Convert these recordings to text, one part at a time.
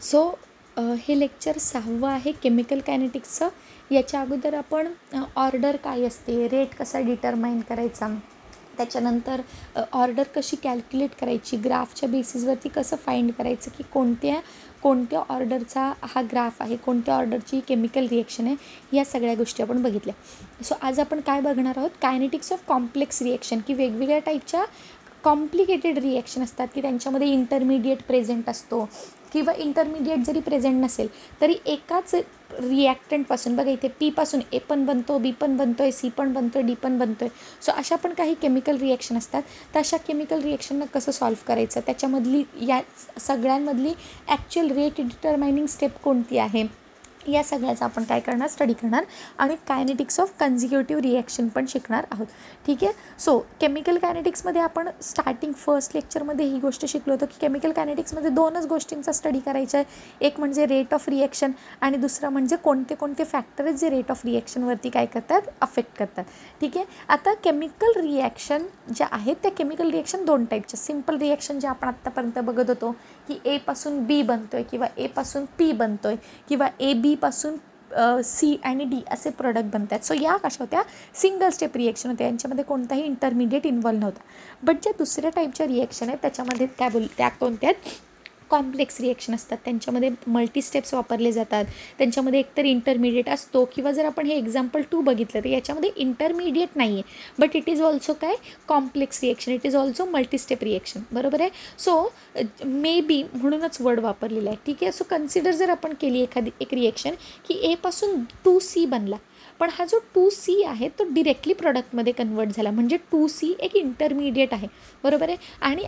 So हे lecture 6वं आहे chemical कायनेटिक्सचं. याच्या अगोदर आपण ऑर्डर काय असते, रेट कसा डिटरमाइन करायचा, त्याच्यानंतर ऑर्डर कशी कॅल्क्युलेट करायची, ग्राफच्या बेसिसवरती कसं फाइंड करायचं की कोणत्या ऑर्डरचा हा ग्राफ आहे, कोणत्या ऑर्डरची केमिकल रिॲक्शन आहे, या सगळ्या गोष्टी आपण बघितल्या. सो आज आपण काय बघणार आहोत, कायनेटिक्स ऑफ कॉम्प्लेक्स रिॲक्शन, की वेगवेगळ्या टाईपच्या कॉम्प्लिकेटेड रिॲक्शन असतात की त्यांच्यामध्ये इंटरमिडिएट प्रेझेंट असतो किंवा इंटरमिडिएट जरी प्रेझेंट नसेल तरी एकाच रिॲक्टंटपासून, बघा इथे पीपासून ए पण बनतो, बी पण बनतो आहे, सी पण बनतो आहे, डी पण बनतो आहे. सो अशा पण काही केमिकल रिॲक्शन असतात. तर अशा केमिकल रिॲक्शनला कसं सॉल्व्ह करायचं, त्याच्यामधली या सगळ्यांमधली ॲक्च्युअल रेट डिटरमाइनिंग स्टेप कोणती आहे, या सगळ्याचा आपण काय करणार, स्टडी करणार आणि कायनेटिक्स ऑफ कन्झिक्युटिव्ह रिॲक्शन पण शिकणार आहोत. ठीक आहे. सो केमिकल कायनेटिक्समध्ये आपण स्टार्टिंग फर्स्ट लेक्चरमध्ये ही गोष्ट शिकलो होतो की केमिकल कायनेटिक्समध्ये 2च गोष्टींचा स्टडी करायचा आहे. एक म्हणजे रेट ऑफ रिॲक्शन आणि दुसरं म्हणजे कोणते फॅक्टर आहेत जे रेट ऑफ रिॲक्शनवरती काय करतात, अफेक्ट करतात. ठीक आहे. आता केमिकल रिॲक्शन ज्या आहेत त्या केमिकल रिॲक्शन 2 टाईपच्या. सिम्पल रिॲक्शन जे आपण आत्तापर्यंत बघत होतो की ए पासून बी बनतो आहे किंवा ए पासून पी बनतो आहे किंवा ए बी पासून सी आणि डी असे प्रोडक्ट बनतात. सो या कशा होत्या, सिंगल स्टेप रिॲक्शन होत्या, यांच्यामध्ये कोणताही इंटरमिडिएट इन्व्हॉल्व नव्हता. बट ज्या दुसऱ्या टाईपच्या रिॲक्शन आहेत त्याच्यामध्ये त्या कोणत्या कॉम्प्लेक्स रिॲक्शन असतात, त्यांच्यामध्ये मल्टी स्टेप्स वापरले जातात, त्यांच्यामध्ये एकतर इंटरमिडिएट असतो किंवा जर आपण हे एक्झाम्पल 2 बघितलं तर याच्यामध्ये इंटरमिडिएट नाही आहे बट इट इज ऑल्सो काय, complex reaction, it is also multi step reaction. बरोबर आहे. सो मे बी म्हणूनच वर्ड वापरलेला आहे. ठीक आहे. सो कन्सिडर जर आपण केली एक रिॲक्शन की ए पासून 2C बनला, पण हा जो 2C आहे तो डिरेक्टली प्रोडक्टमध्ये कन्वर्ट झाला, म्हणजे 2C एक इंटरमिडिएट आहे. बरोबर आहे. आणि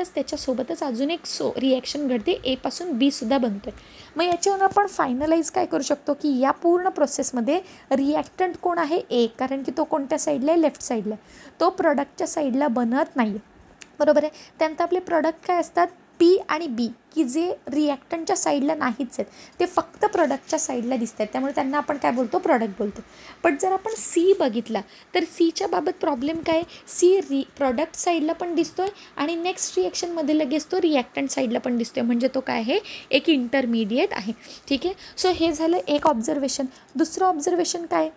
त्याच्यासोबतच अजून एक रिॲक्शन घडते, ए पासून बी सुद्धा बनतो आहे. मग याच्यावरून आपण फायनलाइज काय करू शकतो की या पूर्ण प्रोसेसमध्ये रिॲक्टंट कोण आहे, ए, कारण की तो कोणत्या साईडला आहे, लेफ्ट साईडला आहे, तो प्रोडक्टच्या साईडला बनत नाही. बरोबर आहे. त्यानंतर आपले प्रोडक्ट काय असतात, पी आणि बी, की जे रिॲक्टंटच्या साईडला नाहीच आहेत, ते फक्त प्रोडक्टच्या साईडला दिसत आहेत, त्यामुळे त्यांना आपण काय बोलतो, प्रोडक्ट बोलतो. पण जर आपण सी बघितला तर सीच्या बाबत प्रॉब्लेम काय, सी प्रोडक्ट साईडला पण दिसतो आहे आणि नेक्स्ट रिॲक्शनमध्ये लगेच तो रिॲक्टंट साईडला पण दिसतो आहे, म्हणजे तो काय आहे, एक इंटरमिडिएट आहे. ठीक आहे. सो हे झालं एक ऑब्झर्वेशन. दुसरं ऑब्झर्वेशन काय,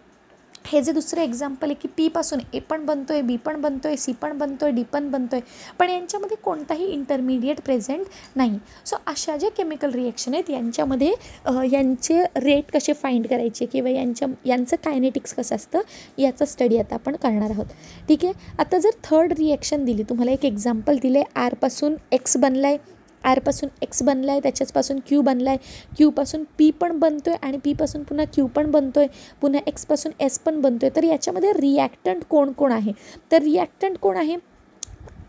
हे जे दुसरं एक्झाम्पल आहे की पी पासून ए पण बनतो आहे, बी पण बनतो आहे, सी पण बनतो आहे, डी पण बनतो आहे, पण यांच्यामध्ये कोणताही इंटरमिडिएट प्रेझेंट नाही. सो अशा ज्या केमिकल रिॲक्शन आहेत यांच्यामध्ये यांचे रेट कसे फाइंड करायचे किंवा यांचं कायनेटिक्स कसं असतं याचा स्टडी आता आपण करणार आहोत. ठीक आहे. आता जर थर्ड रिॲक्शन दिली, तुम्हाला एक एक्झाम्पल दिलं आहे, आरपासून एक्स बनला आहे, आरपासून एक्स बनला आहे, त्याच्याचपासून क्यू बनला आहे, क्यूपासून पी पण बनतो आहे आणि पीपासून पुन्हा क्यू पण बनतो आहे, पुन्हा एक्सपासून एस पण बनतो आहे. तर याच्यामध्ये रिॲक्टंट कोण आहे, तर रिॲक्टंट कोण आहे,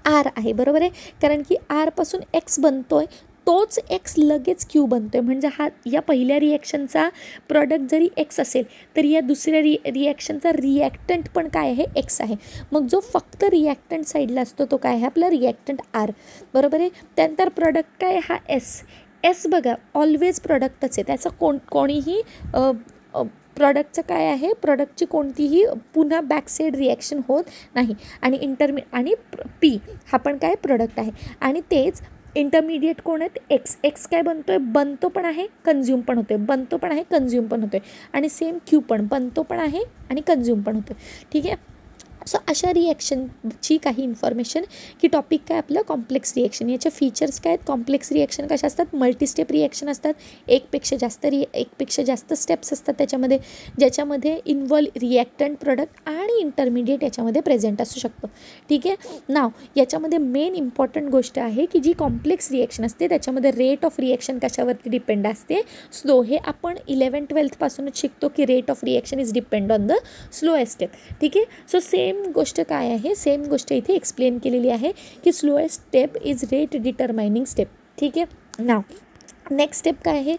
आर आहे. बरोबर आहे. कारण की आरपासून एक्स बनतो आहे, तोच एक्स लगेच क्यू बनतो आहे, म्हणजे या पहिल्या रिॲक्शनचा प्रोडक्ट जरी एक्स असेल तर या दुसऱ्या रिॲक्शनचा रिॲक्टंट पण काय आहे, एक्स आहे. मग जो फक्त रिॲक्टंट साईडला असतो तो काय आहे, आपला रिॲक्टंट आर. बरोबर आहे. त्यानंतर प्रोडक्ट काय, हा एस बघा ऑलवेज प्रोडक्टच आहे, त्याचं कोणीही प्रॉडक्टचं काय आहे, प्रॉडक्टची कोणतीही पुन्हा बॅकसाईड रिॲक्शन होत नाही. आणि आणि पी हा पण काय, प्रोडक्ट आहे. आणि तेच इंटरमिडिएट कोण आहेत, एक्स काय बनतो आहे, बनतो पण आहे, कन्झ्युम पण होतो आहे, बनतो पण आहे, कन्झ्युम पण होतो आहे. आणि सेम क्यू पण बनतो पण आहे आणि कन्झ्युम पण होतो आहे. ठीक आहे. सो अशा रिॲक्शनची काही इन्फॉर्मेशन की टॉपिक काय आपलं, कॉम्प्लेक्स रिॲक्शन. याचे फीचर्स काय आहेत, कॉम्प्लेक्स रिॲक्शन कशा असतात, मल्टीस्टेप रिॲक्शन असतात, एकपेक्षा जास्त स्टेप्स असतात त्याच्यामध्ये, ज्याच्यामध्ये इन्व्हॉल्व रिॲक्टंट, प्रोडक्ट आणि इंटरमिडिएट याच्यामध्ये प्रेझेंट असू शकतो. ठीक आहे. नाव याच्यामध्ये मेन इम्पॉर्टंट गोष्ट आहे की जी कॉम्प्लेक्स रिॲक्शन असते त्याच्यामध्ये रेट ऑफ रिॲक्शन कशावरती डिपेंड असते, स्लो. हे आपण 11th-12th पासूनच शिकतो की rate of reaction is depend on the slowest step. ठीक आहे. सो सेम गोष्ट काय आहे, सेम गोष्ट इथे एक्सप्लेन केलेली आहे की slowest step is rate determining step. ठीक आहे. नाव नेक्स्ट स्टेप काय आहे,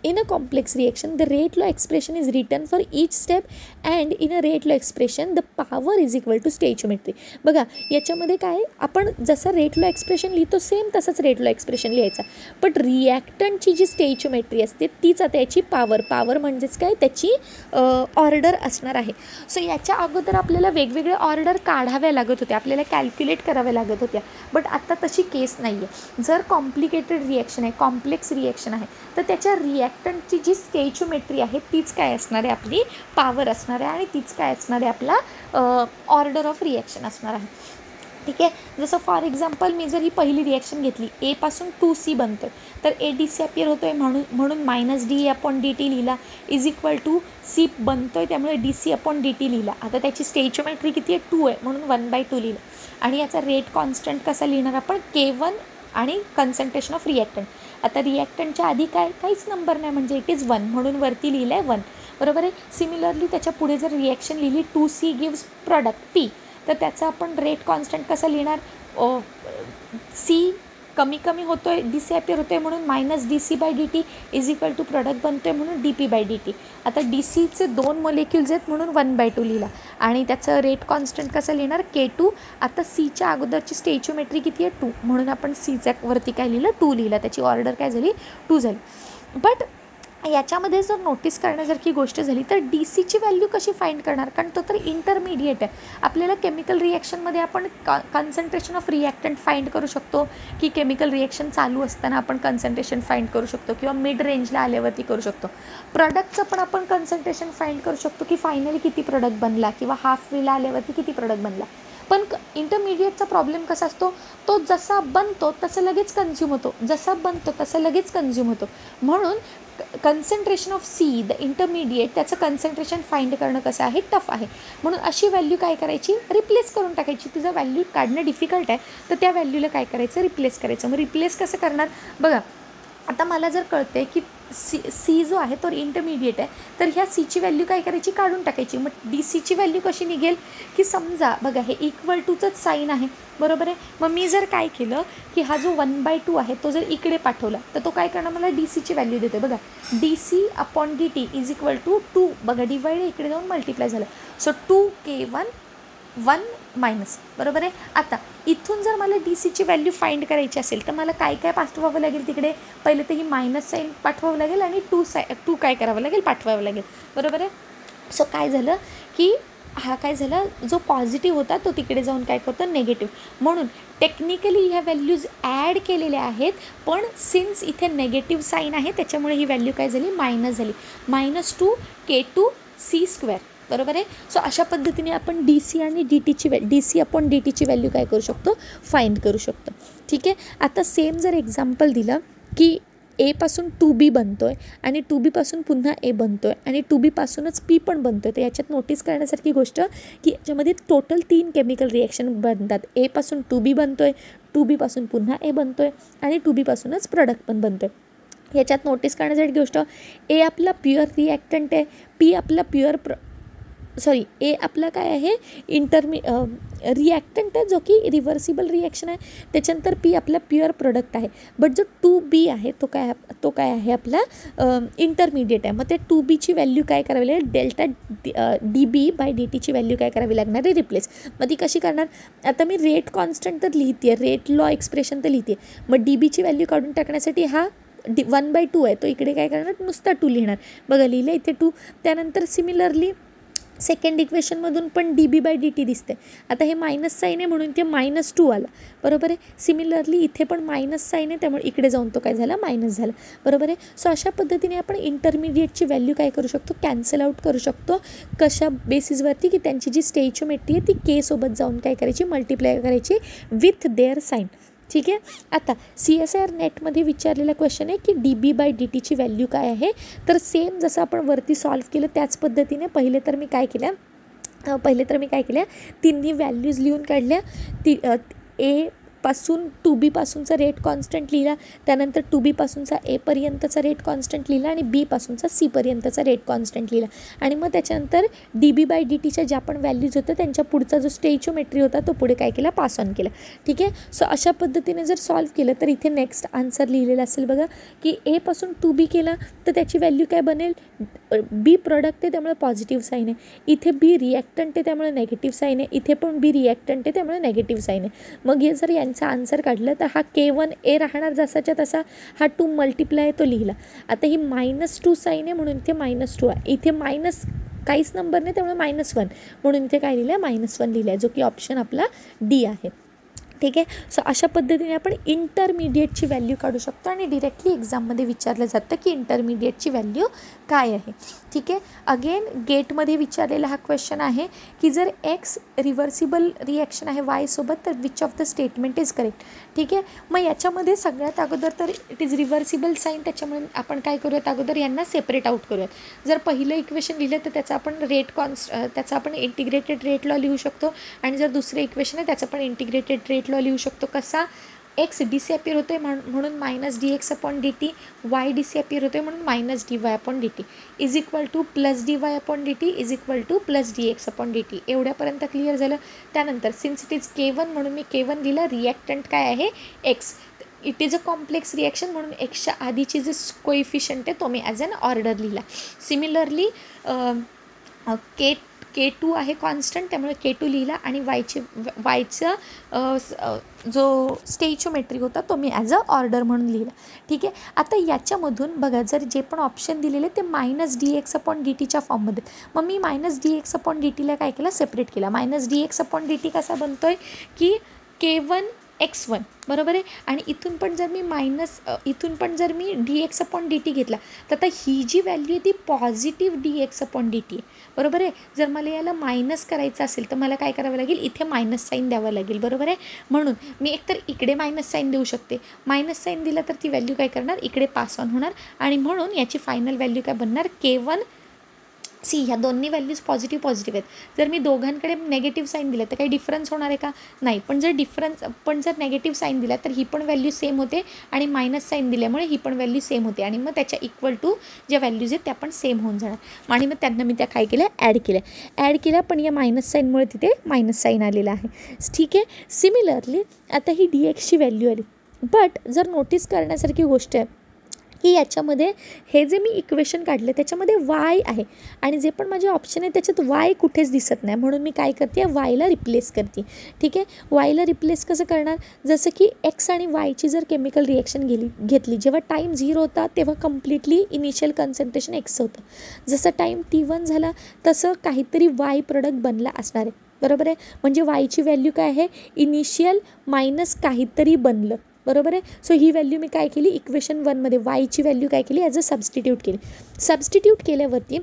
in a complex reaction the rate law expression is written for each step and in a rate law expression the power is equal to stoichiometry. बघा याच्यामध्ये काय आपण जसं rate law expression लिहितो सेम तसंच rate law expression लिहायचा, but रिॲक्टंटची जी स्टेइचियोमेट्री असते तीच त्याची पावर म्हणजेच काय त्याची ऑर्डर असणार आहे. सो याच्या अगोदर आपल्याला वेगवेगळे ऑर्डर काढाव्या लागत होत्या, आपल्याला कॅल्क्युलेट कराव्या लागत होत्या, बट आता तशी केस नाही आहे. जर कॉम्प्लिकेटेड रिॲक्शन आहे, कॉम्प्लेक्स रिॲक्शन आहे, तर त्याच्या रिॲक्टंटची जी स्टेइचियोमेट्री आहे तीच काय असणार आहे आपली पावर असणार आहे आणि तीच काय असणार आहे आपला ऑर्डर ऑफ रिॲक्शन असणार आहे. ठीक आहे. जसं फॉर एक्झाम्पल मी जर ही पहिली रिॲक्शन घेतली, ए पासून 2C बनतो आहे, तर ए डिसअपियर होतो आहे म्हणून -dA/dt लिहिला इज इक्वल टू सी बनतो आहे त्यामुळे dC/dt लिहिला. आता त्याची स्टेइचियोमेट्री किती आहे 2 आहे म्हणून 1/2 लिहिलं. आणि याचा रेट कॉन्स्टंट कसा लिहिणार आपण K1 आणि कन्सन्ट्रेशन ऑफ रिॲक्टंट. आता रिॲक्टंटच्या आधी काहीच नंबर नाही म्हणजे इट इज 1 म्हणून वरती लिहिलं आहे 1. बरोबर आहे. सिमिलरली त्याच्या पुढे जर रिॲक्शन लिहिली 2C गिव्स प्रॉडक्ट P, तर त्याचा आपण रेट कॉन्स्टंट कसं लिहिणार, सी कमी होतो आहे डिसअपियर होतो आहे म्हणून -dC/dt is equal to product बनतो आहे म्हणून dP/dt. आता DCचे 2 मॉलिक्युल्स आहेत म्हणून 1/2 लिहिला आणि त्याचं रेट कॉन्स्टंट कसं लिहिणार K2. आता सीच्या अगोदरची स्टेइचियोमेट्री किती आहे 2 म्हणून आपण सीच्या वरती काय लिहिलं 2 लिहिला, त्याची ऑर्डर काय झाली 2 झाली. बट याच्यामध्ये जर नोटीस करण्यासारखी गोष्ट झाली तर DCची व्हॅल्यू कशी फाइंड करणार, कारण तो तर इंटरमिडिएट आहे. आपल्याला केमिकल रिॲक्शनमध्ये आपण कन्सन्ट्रेशन ऑफ रिॲक्टंट फाइंड करू शकतो की केमिकल रिॲक्शन चालू असताना आपण कन्सन्ट्रेशन फाइंड करू शकतो किंवा मिड रेंजला आल्यावरती करू शकतो. प्रॉडक्टचं पण आपण कन्सन्ट्रेशन फाइंड करू शकतो की फायनली किती प्रोडक्ट बनला किंवा हाफ वेला आल्यावरती किती प्रोडक्ट बनला. पण इंटरमिडिएटचा प्रॉब्लेम कसा असतो, तो जसा बनतो तसं लगेच कन्झ्युम होतो, जसा बनतो तसं लगेच कन्झ्युम होतो. म्हणून concentration of see the intermediate त्याचं कन्सन्ट्रेशन फाइंड करणं कसं आहे टफ आहे. म्हणून अशी व्हॅल्यू काय करायची रिप्लेस करून टाकायची. तिचं व्हॅल्यू काढणं डिफिकल्ट आहे तर त्या व्हॅल्यूला काय करायचं रिप्लेस करायचं. मग रिप्लेस कसं करणार बघा. आता मला जर कळते की सी जो आहे तो इंटरमिडिएट आहे तर ह्या सीची व्हॅल्यू काय करायची काढून टाकायची. मग DCची व्हॅल्यू कशी निघेल की समजा बघा हे इक्वल टूचंच साईन आहे बरोबर आहे. मग मी जर काय केलं की हा जो 1/2 आहे तो जर इकडे पाठवला तर तो काय करणार मला DCची व्हॅल्यू देते. बघा dC/dt इज इक्वल टू 2 बघा डिवाइड इकडे जाऊन मल्टिप्लाय झालं. सो 2K1 1 मायनस बरोबर आहे. आता इथून जर मला DCची व्हॅल्यू फाइंड करायची असेल तर मला काय पाठवावं लागेल तिकडे, पहिले तर ही मायनस साईन पाठवावं लागेल आणि 2 काय करावं लागेल पाठवावं लागेल बरोबर आहे. सो काय झालं की हा काय झाला जो पॉझिटिव्ह होता तो तिकडे जाऊन काय करतो निगेटिव्ह. म्हणून टेक्निकली ह्या व्हॅल्यूज ॲड केलेल्या आहेत पण सिन्स इथे नेगेटिव्ह साईन आहे त्याच्यामुळे ही व्हॅल्यू काय झाली मायनस झाली. -2K2C² बरोबर आहे. सो अशा पद्धतीने आपण DC/dt ची व्हॅल्यू काय करू शकतो फाइंड करू शकतो. ठीक आहे. आता सेम जर एक्झाम्पल दिलं की ए पासून 2B बनतो आहे आणि 2B पासून पुन्हा ए बनतो आहे आणि 2B पासूनच P पण बनतो आहे, तर याच्यात नोटीस करण्यासारखी गोष्ट की याच्यामध्ये टोटल 3 केमिकल रिॲक्शन बनतात. ए पासून 2B बनतो आहे, 2B पासून पुन्हा ए बनतो आहे आणि 2B पासूनच प्रोडक्ट पण बनतो आहे. याच्यात नोटीस करण्यासाठी गोष्ट ए आपला प्युअर रिॲक्टंट आहे, P आपला ए आपला काय आहे रिॲक्टंट आहे जो की रिव्हर्सिबल रिॲक्शन आहे. त्याच्यानंतर P आपला प्युअर प्रोडक्ट आहे. बट जो 2B आहे तो काय आहे आपला इंटरमिडिएट आहे. मग ते 2Bची व्हॅल्यू काय करावी लागेल डेल्टा dB/dt ची व्हॅल्यू काय करावी लागणार आहे रिप्लेस. मग ती कशी करणार, आता मी रेट कॉन्स्टंट तर लिहिते आहे, रेट लॉ एक्सप्रेशन तर लिहिते, मग DBची व्हॅल्यू काढून टाकण्यासाठी हा 1/2 आहे तो इकडे काय करणार नुसता 2 लिहिणार. बघा लिहिलं इथे 2. त्यानंतर सिमिलरली सेकंड इक्वेशनमधून पण dB/dt दिसते. आता हे मायनस साईन आहे म्हणून ते -2 आला बरोबर आहे. सिमिलरली इथे पण मायनस साईन आहे त्यामुळे इकडे जाऊन तो काय झाला मायनस झाला बरोबर आहे. सो अशा पद्धतीने आपण इंटरमिडिएटची व्हॅल्यू काय करू शकतो कॅन्सल आउट करू शकतो. कशा बेसिसवरती की त्यांची जी स्टेइचियोमेट्री आहे ती K सोबत जाऊन काय करायची मल्टिप्लाय करायची विथ देअर साईन. ठीक आहे. आता CSIR नेटमध्ये विचारलेला क्वेश्चन आहे की dB/dt ची व्हॅल्यू काय आहे. तर सेम जसं आपण वरती सॉल्व्ह केलं त्याच पद्धतीने पहिले तर मी काय केल्या तिन्ही व्हॅल्यूज लिहून काढल्या. A पासून टू बीपासूनचा रेट कॉन्स्टंट लिहिला, त्यानंतर टू बीपासूनचा एपर्यंतचा रेट कॉन्स्टंट लिहिला आणि बीपासूनचा सीपर्यंतचा रेट कॉन्स्टंट लिहिला आणि मग त्याच्यानंतर dB/dt ज्या पण व्हॅल्यूज होत्या त्यांच्या पुढचा जो स्टेचिओमेट्री होता तो पुढे काय केला, पास ऑन केला. ठीक आहे. सो अशा पद्धतीने जर सॉल्व केलं तर इथे नेक्स्ट आन्सर लिहिलेला असेल बघा की ए पासून टू बी केला तर त्याची व्हॅल्यू काय बनेल, बी प्रोडक्ट आहे त्यामुळे पॉझिटिव्ह साईन आहे, इथे बी रिॲक्टंट आहे त्यामुळे नेगेटिव्ह साईन आहे, इथे पण बी रिॲक्टंट आहे त्यामुळे नेगेटिव्ह साईन आहे. मग हे जर यांचा आन्सर काढलं तर हा K1A राहणार जसाच्या तसा, हा 2 मल्टिप्लाय तो लिहिला. आता ही -2 साईन आहे म्हणून इथे -2 आहे, इथे मायनस काहीच नंबर नाही त्यामुळे -1 म्हणून इथे काय लिहिलं आहे, -1 लिहिलं आहे, जो की ऑप्शन आपला डी आहे. ठीक आहे. सो अशा पद्धतीने आपण इंटरमिडिएटची व्हॅल्यू काढू शकतो आणि डिरेक्टली एक्झाममध्ये विचारलं जातं की इंटरमिडिएटची व्हॅल्यू काय आहे. ठीक आहे. अगेन गेटमध्ये विचारलेला हा क्वेश्चन आहे की जर एक्स रिव्हर्सिबल रिॲक्शन आहे वाय सोबत तर which of the statement is correct. ठीक आहे. मग याच्यामध्ये सगळ्यात अगोदर तर इट इज रिव्हर्सिबल साईन, त्याच्यामुळे आपण काय करूयात, अगोदर यांना सेपरेट आउट करूयात. जर पहिलं इक्वेशन लिहिलं तर त्याचा आपण त्याचा आपण इंटिग्रेटेड रेट लॉ लिहू शकतो आणि जर दुसरं इक्वेशन आहे त्याचं पण इंटिग्रेटेड रेट लॉ लिहू शकतो. कसा, एक्स डिसअपियर होते म्हणून -dx/dt, वाय डिसअपियर होते म्हणून -dy/dt is equal to +dy/dt is equal to +dx/dt. एवढ्यापर्यंत क्लिअर झालं. त्यानंतर सिन्स इट इज K1 म्हणून मी K1 लिहिलं, रिॲक्टंट काय आहे x, it is a complex reaction म्हणून एक्सच्या आधीची जे कोइफिशियंट आहे तो मी ॲज अन ऑर्डर लिहिला. सिमिलरली K2 आहे कॉन्स्टंट त्यामुळे K2 लिहिला आणि वायचा जो स्टेचिओमेट्री होता तो मी ॲज अ ऑर्डर म्हणून लिहिला. ठीक आहे. आता याच्यामधून बघा जर जे पण ऑप्शन दिलेले ते -dx/dt फॉर्ममध्ये, मग मी -dx/dt काय केलं, सेपरेट केला. -dx/dt कसा बनतो आहे की K1x1 बरोबर आहे आणि इथून पण जर मी dx/dt घेतला तर आता ही जी व्हॅल्यू आहे ती पॉझिटिव्ह dx/dt आहे बरोबर आहे. जर मला याला मायनस करायचं असेल तर मला काय करावं लागेल, इथे मायनस साईन द्यावं लागेल बरोबर आहे. म्हणून मी एकतर इकडे मायनस साईन देऊ शकते, मायनस साईन दिला तर ती व्हॅल्यू काय करणार, इकडे पास ऑन होणार आणि म्हणून याची फायनल व्हॅल्यू काय बनणार, K1 सी. ह्या दोन्ही व्हॅल्यूज पॉझिटिव्ह आहेत. जर मी दोघांकडे नेगेटिव्ह साईन दिलं तर काही डिफरन्स होणार आहे का, नाही. पण जर नेगेटिव्ह साईन दिला तर ही पण व्हॅल्यू सेम होते आणि मायनस साईन दिल्यामुळे ही पण व्हॅल्यू सेम होते आणि मग त्याच्या इक्वल टू ज्या व्हॅल्यूज आहेत त्या पण सेम होऊन जाणार आणि मग त्यांना मी त्या काय केल्या, ॲड केल्या पण या मायनस साईनमुळे तिथे मायनस साईन आलेला आहे. ठीक आहे. सिमिलरली आता ही dxची व्हॅल्यू आली, बट जर नोटीस करण्यासारखी गोष्ट आहे की याच्यामध्ये हे जे मी इक्वेशन काढले त्याच्यामध्ये वाय आहे आणि जे पण माझे ऑप्शन आहे त्याच्यात वाय कुठेच दिसत नाही म्हणून मी काय करते, वायला रिप्लेस करते. ठीक आहे. वायला रिप्लेस कसं करणार, जसं की एक्स आणि वायची जर केमिकल रिॲक्शन घेतली जेव्हा टाईम 0 होता तेव्हा कम्प्लिटली इनिशियल कन्सन्ट्रेशन एक्स होतं. जसं टाईम T1 झाला तसं काहीतरी वाय प्रोडक्ट बनला असणार आहे बरोबर आहे. म्हणजे वायची व्हॅल्यू काय आहे, इनिशियल मायनस काहीतरी बनलं बरोबर आहे. सो ही व्हॅल्यू मी काय केली, इक्वेशन 1मध्ये वायची व्हॅल्यू काय केली, ॲज अ सबस्टिट्यूट केली. सबस्टिट्यूट केल्यावरती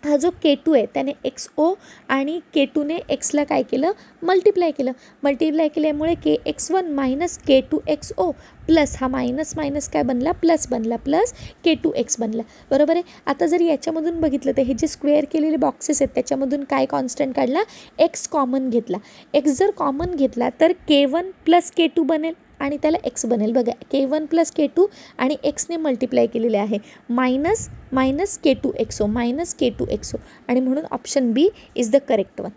हा जो K2 आहे त्याने XO आणि K2ने एक्सला काय केलं, मल्टिप्लाय केल्यामुळे KX1 मायनस K2XO प्लस हा मायनस काय बनला, प्लस बनला, प्लस K2X बनला बरोबर आहे. आता जर याच्यामधून बघितलं तर हे जे स्क्वेअर केलेले बॉक्सेस आहेत त्याच्यामधून काय कॉन्स्टंट काढला, एक्स कॉमन घेतला. एक्स जर कॉमन घेतला तर K1 प्लस K2 बनेल आणि त्याला एक्स बनेल. बघा K1 प्लस K2 आणि एक्सने मल्टिप्लाय केलेले आहे, मायनस K2XO आणि म्हणून option B is the correct one.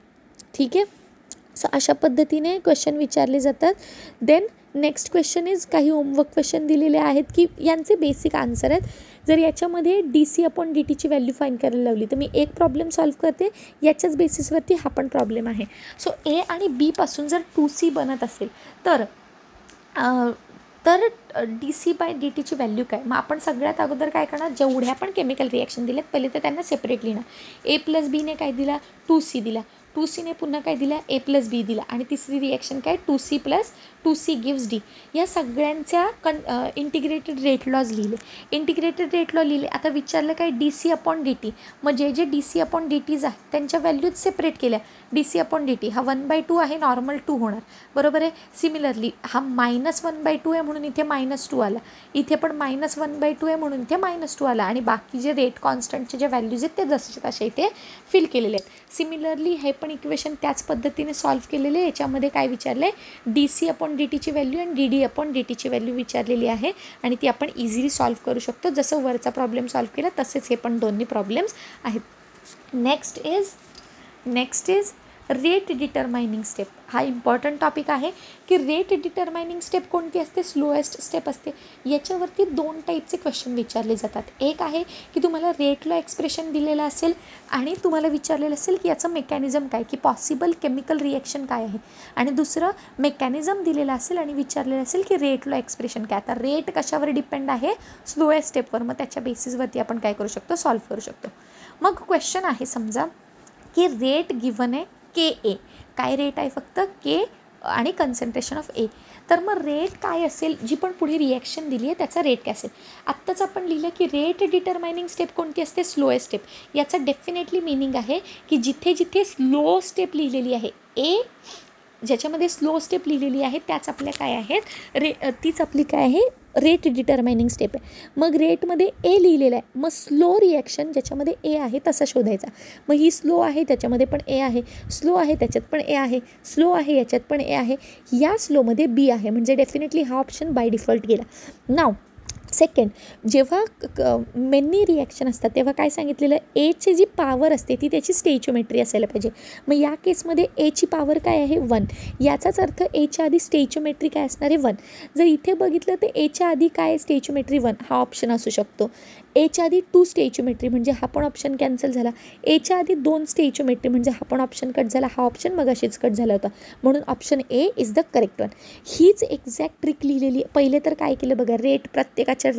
ठीक आहे. सो अशा पद्धतीने क्वेश्चन विचारले जातात. देन नेक्स्ट क्वेश्चन इज, काही होमवर्क क्वेश्चन दिलेले आहेत की यांचे बेसिक आन्सर आहेत. जर याच्यामध्ये dc/dtची व्हॅल्यू फाईंड करायला लावली तर मी एक प्रॉब्लेम सॉल्व्ह करते, याच्याच बेसिसवरती हा पण प्रॉब्लेम आहे. सो ए आणि बी पासून जर 2C बनत असेल तर dc/dtची व्हॅल्यू काय. मग आपण सगळ्यात अगोदर काय करणार, जेवढ्या पण केमिकल रिॲक्शन दिलेत पहिले तर त्यांना सेपरेट लिहिणार. A + बीने काय दिला, 2C दिला, 2Cने पुन्हा काय दिला, A + बी दिला आणि तिसरी रिॲक्शन काय, 2C + 2C गिव्स D. या सगळ्यांच्या इंटिग्रेटेड रेट लॉज लिहिले. आता विचारलं काय, dc/dt. मग जे dc/dt's आहेत त्यांच्या व्हॅल्यूज सेपरेट केल्या. dc/dt हा 1/2 आहे, नॉर्मल 2 होणार बरोबर आहे. सिमिलरली हा -1/2 आहे म्हणून इथे -2 आला, इथे पण -1/2 आहे म्हणून इथे -2 आला आणि बाकी जे रेट कॉन्स्टंटचे जे व्हॅल्यूज आहेत ते जसे तसे इथे फिल केलेले आहेत. सिमिलरली हे आपण इक्वेशन त्याच पद्धतीने सॉल्व्ह केलेले आहे. याच्यामध्ये काय विचारलं आहे, dc/dt ची व्हॅल्यू आणि dd/dt ची व्हॅल्यू विचारलेली आहे आणि ती आपण इझिली सॉल्व्ह करू शकतो. जसं वरचा प्रॉब्लेम सॉल्व्ह केला तसेच हे पण दोन्ही प्रॉब्लेम्स आहेत. Next is rate determining step. हा इम्पॉर्टंट टॉपिक आहे की रेट डिटरमाइनिंग स्टेप कोणती असते, स्लोएस्ट स्टेप असते. याच्यावरती 2 टाईपचे क्वेश्चन विचारले जातात. एक आहे की तुम्हाला रेट लॉ एक्सप्रेशन दिलेलं असेल आणि तुम्हाला विचारलेलं असेल की याचं मेकॅनिझम काय, की पॉसिबल केमिकल रिएक्शन काय आहे. आणि दुसरं मेकॅनिझम दिलेलं असेल आणि विचारलेलं असेल की रेट लॉ एक्सप्रेशन काय. आता रेट कशावर डिपेंड आहे, स्लोएस्ट स्टेपवर. मग त्याच्या बेसिसवरती आपण काय करू शकतो, सॉल्व्ह करू शकतो. मग क्वेश्चन आहे समजा की रेट गिवन आहे KA. काय रेट आहे, फक्त K आणि कन्सन्ट्रेशन ऑफ A. तर मग रेट काय असेल, जी पण पुढे रिॲक्शन दिली आहे त्याचा रेट काय असेल. आत्ताच आपण लिहिलं की रेट डिटरमाइनिंग स्टेप कोणती असते, स्लोएस्ट स्टेप. याचा डेफिनेटली मिनिंग आहे की जिथे जिथे स्लो स्टेप लिहिलेली आहे A, ज्याच्यामध्ये स्लो स्टेप लिहिलेली आहे त्याच आपल्या काय आहेत, तीच आपली काय आहे, रेट डिटरमाइनिंग स्टेप आहे. मग रेटमध्ये ए लिहिलेलं आहे, मग स्लो रिॲक्शन ज्याच्यामध्ये ए आहे तसा शोधायचा. मग ही स्लो आहे त्याच्यामध्ये पण ए आहे, स्लो आहे त्याच्यात पण ए आहे, स्लो आहे याच्यात पण ए आहे, या स्लोमध्ये बी आहे. म्हणजे डेफिनेटली हा ऑप्शन बाय डिफॉल्ट गेला. नाव सेकंड, जेव्हा मेनी रिॲक्शन असतात तेव्हा काय सांगितलेलं, एची जी पॉवर असते ती त्याची स्टेचिओमेट्री असायला पाहिजे. मग या केसमध्ये एची पॉवर काय आहे, 1. याचाच अर्थ एच्या आधी स्टेचिओमेट्री काय असणार आहे, 1. जर इथे बघितलं तर एच्या आधी काय स्टेचिओमेट्री 1 हा ऑप्शन असू शकतो. एच्या आधी 2 स्टेचिओमेट्री म्हणजे हा पण ऑप्शन कॅन्सल झाला. एच्या आधी 2 स्टेचिओमेट्री म्हणजे हा पण ऑप्शन कट झाला. हा ऑप्शन मगाशीच कट झाला होता. म्हणून option A is the correct one. हीच एक्झॅक्ट ट्रिक लिहिलेली. पहिले तर काय केलं बघा, रेट प्रत्येकाचे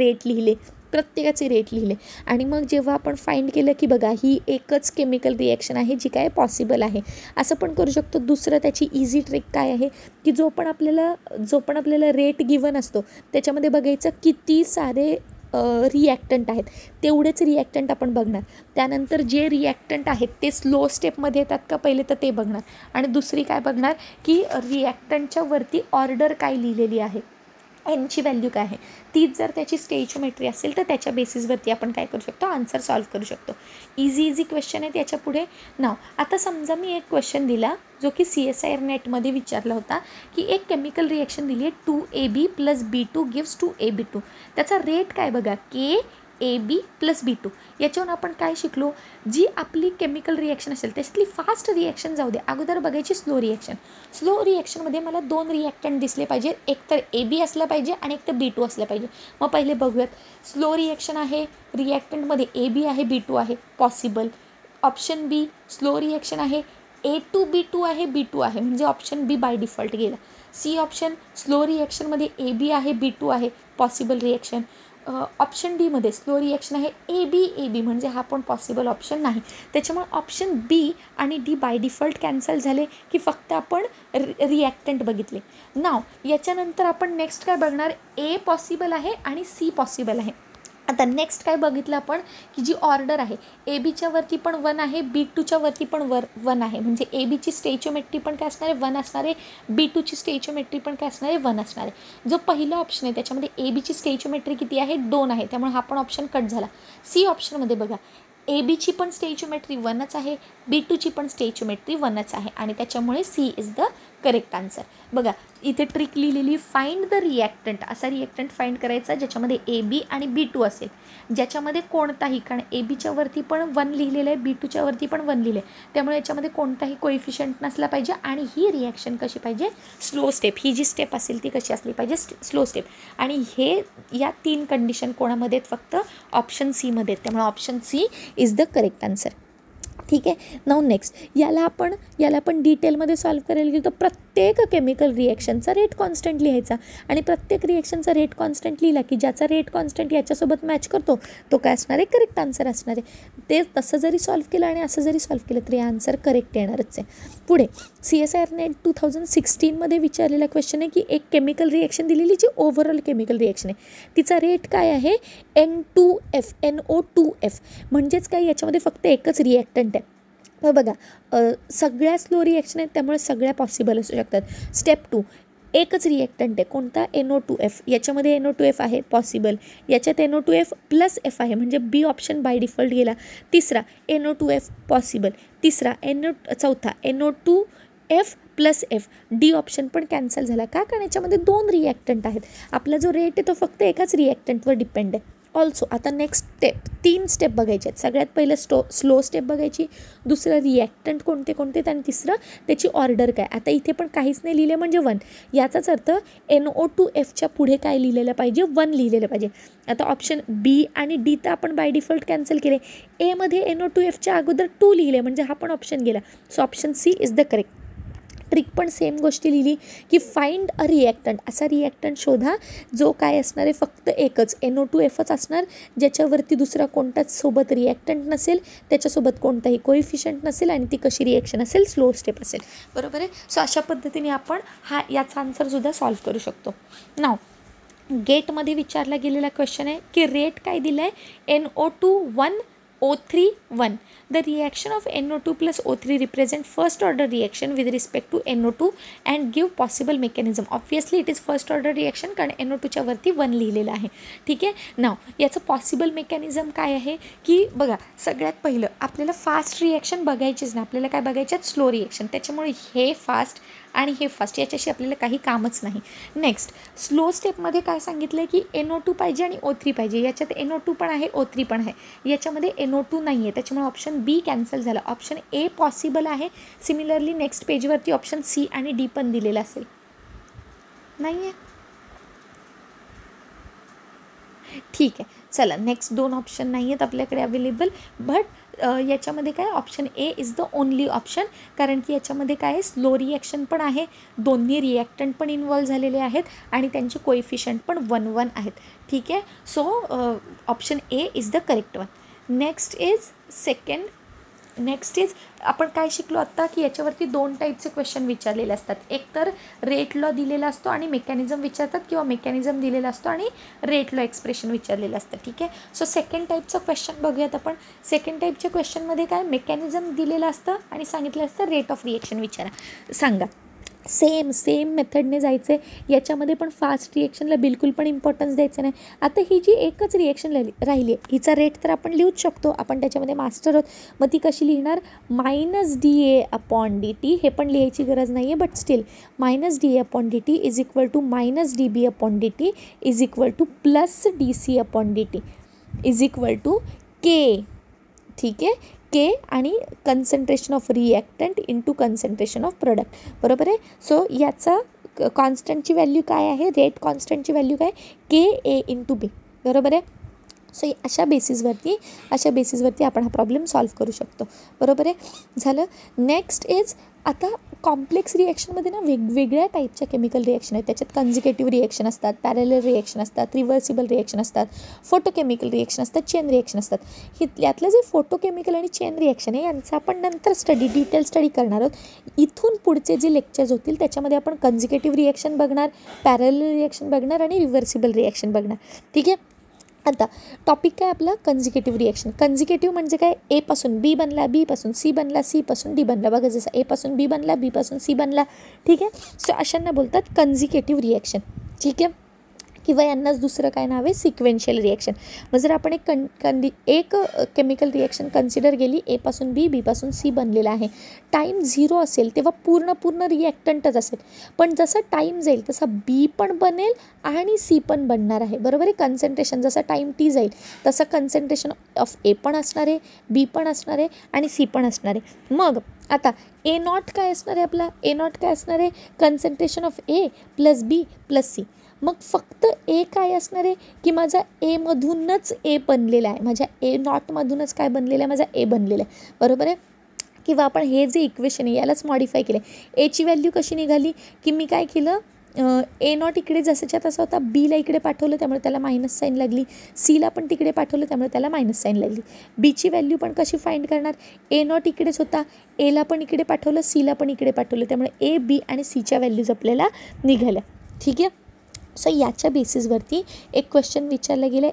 रेट लिहिले आणि मग जेव्हा आपण फाइंड केलं की बघा ही एकच केमिकल रिॲक्शन आहे जी काय पॉसिबल आहे, असं पण करू शकतो. दुसरं त्याची इझी ट्रिक काय आहे की जो पण आपल्याला रेट गिवन असतो त्याच्यामध्ये बघायचं किती सारे रिॲक्टंट आहेत, तेवढेच रिॲक्टंट आपण बघणार. त्यानंतर जे रिॲक्टंट आहेत ते स्लो स्टेपमध्ये येतात का पहिले तर ते बघणार. आणि दुसरी काय बघणार की रिॲक्टंटच्या वरती ऑर्डर काय लिहिलेली आहे, एनची व्हॅल्यू काय आहे. तीच जर त्याची स्टेचिओमेट्री असेल तर त्याच्या बेसिसवरती आपण काय करू शकतो, आन्सर सॉल्व्ह करू शकतो. इझी क्वेश्चन आहे त्याच्या पुढे. नाव आता समजा मी एक क्वेश्चन दिला जो की CSIR नेटमध्ये विचारला होता की एक केमिकल रिॲक्शन दिली आहे 2AB + B2 गिव्स 2AB2. त्याचा रेट काय बघा, KAB + B2. याच्यावरून आपण काय शिकलो, जी आपली केमिकल रिॲक्शन असेल त्याच्यातली फास्ट रिॲक्शन जाऊ दे, अगोदर बघायची स्लो रिॲक्शन. स्लो रिॲक्शनमध्ये मला 2 रिॲक्टंट दिसले पाहिजे, एक तर AB असलं पाहिजे आणि एक तर B2 असलं पाहिजे. मग पहिले बघूयात. स्लो रिॲक्शन आहे, रिॲक्टंटमध्ये AB आहे B2 आहे, possible. Option be slow reaction आहे, A2B2 आहे B2 आहे, म्हणजे ऑप्शन बी बाय डिफॉल्ट गेला. सी ऑप्शन स्लो रिॲक्शनमध्ये AB आहे B2 आहे, पॉसिबल रिॲक्शन. ऑप्शन डीमध्ये स्लो रिॲक्शन आहे AB म्हणजे हा पण पॉसिबल ऑप्शन नाही. त्याच्यामुळे ऑप्शन बी आणि डी बाय डिफॉल्ट कॅन्सल झाले की फक्त आपण रिॲक्टंट बघितले. नाव याच्यानंतर आपण नेक्स्ट काय बघणार, ए पॉसिबल आहे आणि सी पॉसिबल आहे. आता नेक्स्ट काय बघितलं आपण की जी ऑर्डर आहे ABच्या वरती पण 1 आहे, B2च्या वरती पण 1 आहे, म्हणजे ABची स्टेचिओमेट्री पण काय असणार आहे, 1 असणार आहे. B2ची स्टेचिओमेट्री पण काय असणार आहे, 1 असणार आहे. जो पहिला ऑप्शन आहे त्याच्यामध्ये ABची स्टेचिओमेट्री किती आहे, 2 आहे, त्यामुळे हा पण ऑप्शन कट झाला. सी ऑप्शनमध्ये बघा ABची पण स्टेचिओमेट्री 1च आहे, B2ची पण स्टेचिओमेट्री 1च आहे आणि त्याच्यामुळे C is the correct answer. बघा इथे ट्रिक लिहिलेली, फाइंड द रिॲक्टंट. असा रिॲक्टंट फाइंड करायचा ज्याच्यामध्ये AB आणि B2 असेल, ज्याच्यामध्ये कोणताही, कारण ABच्या वरती पण 1 लिहिलेलं आहे, B2च्या वरती पण 1 लिहिलं आहे, त्यामुळे याच्यामध्ये कोणताही कोएफिशियंट नसला पाहिजे आणि ही रिॲक्शन कशी पाहिजे, स्लो स्टेप. ही जी स्टेप असेल ती कशी असली पाहिजे, स्लो स्टेप. आणि हे या 3 कंडिशन कोणामध्ये आहेत, फक्त ऑप्शन सीमध्ये आहेत, त्यामुळे option C is the correct answer. ठीक आहे. नाऊ नेक्स्ट याला आपण डिटेलमध्ये सॉल्व्ह करायला गेलो तर प्रत्येक केमिकल रिॲक्शनचा रेट कॉन्स्टंट लिहायचा आणि प्रत्येक रिॲक्शनचा रेट कॉन्स्टंट लिहिला की ज्याचा रेट कॉन्स्टंट याच्यासोबत मॅच करतो तो काय असणार आहे, करेक्ट आन्सर असणार आहे. ते तसं जरी सॉल्व्ह केलं आणि असं जरी सॉल्व्ह केलं तरी आन्सर करेक्ट येणारच आहे. पुढे CSIR नेट 2016मध्ये विचारलेला क्वेश्चन आहे की एक केमिकल रिॲक्शन दिलेली जी ओव्हरऑल केमिकल रिॲक्शन आहे, तिचा रेट काय आहे, NO2F. म्हणजेच काय, याच्यामध्ये फक्त एकच रिॲक्टंट आहे. मग बघा सगळ्या स्लो रिॲक्शन आहेत त्यामुळे सगळ्या पॉसिबल असू शकतात. स्टेप 2 एकच रिॲक्टंट आहे, कोणता? NO2F. याच्यामध्ये NO2F आहे पॉसिबल, याच्यात NO2F प्लस F आहे, म्हणजे बी ऑप्शन बाय डिफॉल्ट गेला. तिसरा NO2F पॉसिबल, चौथा NO2F plus F, D option पण कॅन्सल झाला. का? कारण याच्यामध्ये 2 रिॲक्टंट आहेत. आपला जो रेट आहे तो फक्त एकाच रिॲक्टंटवर डिपेंड आहे. ऑल्सो आता नेक्स्ट स्टेप, 3 स्टेप बघायचे आहेत. सगळ्यात पहिलं स्लो स्टेप बघायची, दुसरं रिॲक्टंट कोणते कोणते, आणि तिसरं त्याची ऑर्डर काय. आता इथे पण काहीच नाही लिहिलं म्हणजे 1, याचाच अर्थ NO2Fच्या पुढे काय लिहिलेलं पाहिजे? 1 लिहिलेलं पाहिजे. आता ऑप्शन बी आणि डी तर आपण बाय डिफॉल्ट कॅन्सल केले. एमध्ये NO2Fच्या अगोदर 2 लिहिले म्हणजे हा पण ऑप्शन गेला. So option C is the correct. Trick पण सेम गोष्टी लिहिली की फाइंड अ रिॲक्टंट, असा रिॲक्टंट शोधा जो काय असणार आहे, फक्त एकच NO2Fच असणार, ज्याच्यावरती दुसरा कोणताच सोबत रिॲक्टंट नसेल, त्याच्यासोबत कोणताही कोइफिशियंट नसेल, आणि ती कशी रिॲक्शन असेल? स्लो स्टेप असेल. बरोबर आहे. सो अशा पद्धतीने आपण याचा आन्सरसुद्धा सॉल्व्ह करू शकतो. नाव गेटमध्ये विचारला गेलेला क्वेश्चन आहे की रेट काय दिला आहे? NO2 O3 1. The reaction of NO2 plus O3 represent first order reaction with respect to NO2 and give possible mechanism. Obviously it is first order reaction कारण NO2च्या वरती 1 लिहिलेलं आहे. ठीक आहे. नाव याचं पॉसिबल मेकॅनिझम काय आहे की बघा, सगळ्यात पहिलं आपल्याला फास्ट रिॲक्शन बघायचीच नाही, आपल्याला काय बघायचं? Slow reaction. त्याच्यामुळे हे फास्ट आणि हे फास्ट याच्याशी आपल्याला काही कामच नाही. नेक्स्ट स्लो स्टेपमध्ये काय सांगितलं आहे की NO2 पाहिजे आणि O3 पाहिजे. याच्यात NO2 पण आहे, O3 पण आहे, याच्यामध्ये NO2 नाही आहे, त्याच्यामुळे ऑप्शन बी कॅन्सल झाला. ऑप्शन ए पॉसिबल आहे. सिमिलरली नेक्स्ट पेजवरती ऑप्शन सी आणि डी पण दिलेला असेल. नाही आहे? ठीक आहे. चला नेक्स्ट 2 ऑप्शन नाही आहेत आपल्याकडे अवेलेबल, बट याच्यामध्ये काय option A is the only option, कारण की याच्यामध्ये काय आहे? स्लो रिॲक्शन पण आहे, दोन्ही रिॲक्टंट पण इन्वॉल्व झालेले आहेत, आणि त्यांचे कोइफिशियंट पण 1 आहेत. ठीक आहे. So option A is the correct one. Next is आपण काय शिकलो आत्ता की याच्यावरती 2 टाईपचे क्वेश्चन विचारलेले असतात. एक तर रेट लॉ दिलेला असतो आणि मेकॅनिझम विचारतात, किंवा मेकॅनिझम दिलेला असतो आणि रेट लॉ एक्सप्रेशन विचारलेलं असतं. ठीक आहे. सो सेकंड टाईपचं क्वेश्चन बघूयात आपण. सेकंड टाईपच्या क्वेश्चनमध्ये काय मेकॅनिझम दिलेलं असतं आणि सांगितलं असतं रेट ऑफ रिॲक्शन विचारा. सांगा. सेम मेथडने जायचं आहे. याच्यामध्ये पण फास्ट रिॲक्शनला बिलकुल पण इम्पॉर्टन्स द्यायचं नाही. आता ही जी एकच रिॲक्शन राहिली आहे, हिचा रेट तर आपण लिहूच शकतो, आपण त्याच्यामध्ये मास्टर आहोत. मग ती कशी लिहिणार? -dA/dt. हे पण लिहायची गरज नाही आहे, but still -dA/dt is equal to -dB/dt is equal to +dC/dt is equal to K. ठीक आहे. K आणि concentration of reactant into concentration of product. बरोबर आहे. सो याचा कॉन्स्टंटची व्हॅल्यू काय आहे? रेट कॉन्स्टंटची व्हॅल्यू काय? KA/B. बरोबर आहे. सो अशा बेसिसवरती आपण हा प्रॉब्लेम सॉल्व्ह करू शकतो. बरोबर आहे. झालं. नेक्स्ट इज आता कॉम्प्लेक्स रिॲक्शनमध्ये ना वेगवेगळ्या टाईपच्या केमिकल रिॲक्शन आहेत. त्याच्यात कन्झिक्युटिव्ह रिॲक्शन असतात, पॅरलल रिॲक्शन असतात, रिव्हर्सिबल रिॲक्शन असतात, फोटोकेमिकल रिॲक्शन असतात, चेन रिॲक्शन असतात. यातलं जे फोटोकेमिकल आणि चेन रिॲक्शन आहे यांचा आपण नंतर डिटेल स्टडी करणार आहोत. इथून पुढचे जे लेक्चर्स होतील त्याच्यामध्ये आपण कन्झिक्युटिव्ह रिॲक्शन बघणार, पॅरलल रिॲक्शन बघणार आणि रिव्हर्सिबल रिॲक्शन बघणार. ठीक आहे. आता टॉपिक काय आपला? Consecutive reaction. कन्झिक्युटिव्ह म्हणजे काय? ए पासून बी बनला, बी पासून सी बनला, सी पासून डी बनला. बघा जसं ए पासून बी बनला, बी पासून सी बनला. ठीक आहे. सो अशांना बोलतात कन्झिक्युटिव्ह रिॲक्शन. ठीक आहे. किंवा यांनाच दुसरं काय नाव आहे? Sequential reaction. मग जर आपण एक केमिकल रिॲक्शन कन्सिडर केली, ए पासून बी, बी पासून सी बनलेला आहे, टाईम 0 असेल तेव्हा पूर्ण रिॲक्टंटच असेल. पण जसं टाईम जाईल तसा बी पण बनेल आणि सी पण बनणार आहे. बरोबर आहे. कन्सन्ट्रेशन जसा टाईम टी जाईल तसं कन्सन्ट्रेशन ऑफ ए पण असणार आहे, बी पण असणार आहे आणि सी पण असणार आहे. मग आता A0 काय असणार आहे आपला? A0 काय असणार आहे? Concentration of A plus B plus C. मग फक्त ए काय असणार आहे की माझा एमधूनच ए बनलेला आहे, माझ्या A0मधूनच काय बनलेलं आहे? माझा ए बनलेला आहे. बरोबर आहे. किंवा आपण हे जे इक्वेशन आहे यालाच मॉडिफाय केलं आहे. एची व्हॅल्यू कशी निघाली की मी काय केलं? A0 इकडे जसंच्या तसा होता, बीला इकडे पाठवलं त्यामुळे त्याला मायनस साईन लागली, सीला पण तिकडे पाठवलं त्यामुळे त्याला मायनस साईन लागली. बीची व्हॅल्यू पण कशी फाइंड करणार? A0 इकडेच होता, एला पण इकडे पाठवलं, सीला पण इकडे पाठवलं, त्यामुळे ए, बी आणि सीच्या व्हॅल्यूज आपल्याला निघाल्या. ठीक आहे. सो याच्या बेसिसवरती एक क्वेश्चन विचारलं गेलं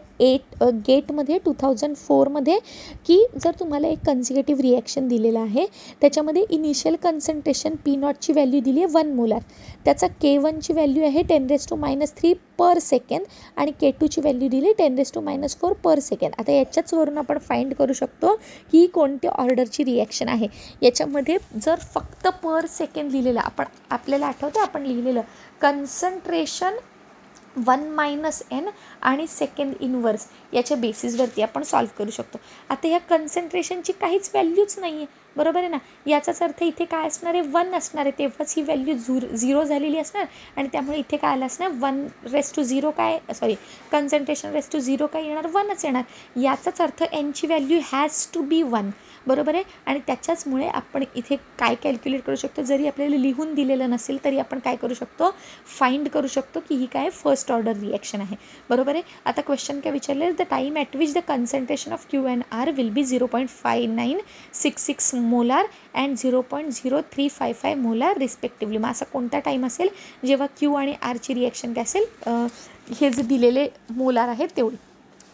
गेटमध्ये 2004मध्ये की जर तुम्हाला एक कन्झिक्युटिव्ह रिॲक्शन दिलेलं आहे, त्याच्यामध्ये इनिशियल कन्सन्ट्रेशन P0ची व्हॅल्यू दिली आहे 1 मोलार, त्याचा K1ची व्हॅल्यू आहे 10⁻³ पर सेकंड आणि K2ची व्हॅल्यू दिली 10⁻⁴ पर सेकंड. आता याच्याचवरून आपण फाइंड करू शकतो की कोणत्या ऑर्डरची रिॲक्शन आहे. याच्यामध्ये जर फक्त पर सेकंड लिहिलेलं आपल्याला आठवतं आपण लिहिलेलं कन्सन्ट्रेशन 1 - n आणि सेकंड इनवर्स याच्या बेसिसवरती आपण सॉल्व्ह करू शकतो. आता ह्या कन्सन्ट्रेशनची काहीच व्हॅल्यूच नाही आहे, बरोबर आहे ना. याचाच अर्थ इथे काय असणार आहे, 1 असणार आहे, तेव्हाच ही व्हॅल्यू 0 झालेली असणार आणि त्यामुळे इथे काय आलं असणार 1⁻0 काय कन्सन्ट्रेशन 1⁻0 काय येणार 1च येणार. याचाच अर्थ nची व्हॅल्यू हॅज टू बी 1, बरोबर आहे. आणि त्याच्याचमुळे आपण इथे काय कॅल्क्युलेट करू शकतो, जरी आपल्याला लिहून दिलेलं नसेल तरी आपण काय करू शकतो, फाइंड करू शकतो की ही काय फर्स्ट ऑर्डर रिॲक्शन आहे, बरोबर आहे. आता क्वेश्चन काय विचारले, the time at which the concentration of Q and R will be 0.5966 molar and 0.0355 molar respectively. मग असा कोणता टाईम असेल जेव्हा Q आणि Rची रिॲक्शन काय असेल, हे जे दिलेले मोलार आहेत तेवढी.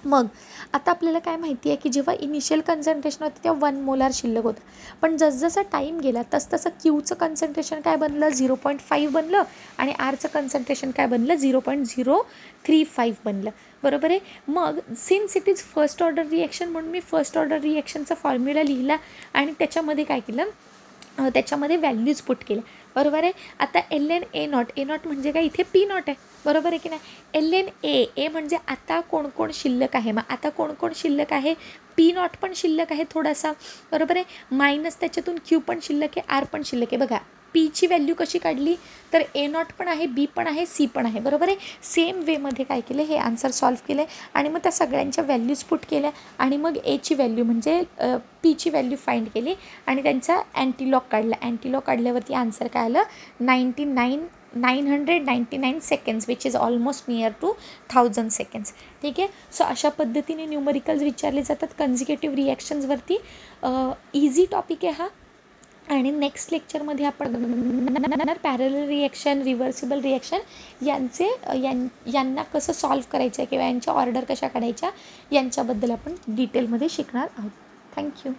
मग आता आपल्याला काय माहिती आहे की जेव्हा इनिशियल कन्सन्ट्रेशन होतं तेव्हा 1 मोलार शिल्लक होतं, पण जसजसा टाईम गेला तसं Qचं कन्सन्ट्रेशन काय बनलं 0.5 बनलं आणि Rचं कन्सन्ट्रेशन काय बनलं 0.035 बनलं, बरोबर आहे. मग since it is first order reaction म्हणून मी फर्स्ट ऑर्डर रिॲक्शनचा फॉर्म्युला लिहिला आणि त्याच्यामध्ये काय केलं, त्याच्यामध्ये व्हॅल्यूज पुट केल्या, बरोबर आहे. आता ln A0 म्हणजे काय, इथे P0 आहे, बरोबर आहे की नाही. ln A म्हणजे आता कोण शिल्लक आहे, मग आता कोण शिल्लक आहे, P0 पण शिल्लक आहे थोडासा, बरोबर आहे. मायनस त्याच्यातून Q पण शिल्लक आहे, R पण शिल्लक आहे. बघा Pची व्हॅल्यू कशी काढली तर A0 पण आहे, B पण आहे, C पण आहे, बरोबर आहे. सेम वेमध्ये काय केलं, हे आन्सर सॉल्व्ह केलं आणि मग त्या सगळ्यांच्या व्हॅल्यूज पुट केल्या आणि मग Aची व्हॅल्यू म्हणजे Pची व्हॅल्यू फाइंड केली आणि त्यांचा अँटीलॉग काढला. अँटीलॉग काढल्यावरती आन्सर काय आलं 999 seconds which is almost near to 1000 seconds. ठीक आहे. सो अशा पद्धतीने न्यूमरिकल्स विचारले जातात कन्झिक्युटिव्ह रिॲक्शन्सवरती. इझी टॉपिक आहे हा. आणि नेक्स्ट लेक्चरमध्ये आपण पॅरलल रिॲक्शन, रिव्हर्सिबल रिॲक्शन यांना कसं सॉल्व्ह करायचं आहे किंवा यांच्या ऑर्डर कशा काढायच्या यांच्याबद्दल आपण डिटेलमध्ये शिकणार आहोत. थँक्यू.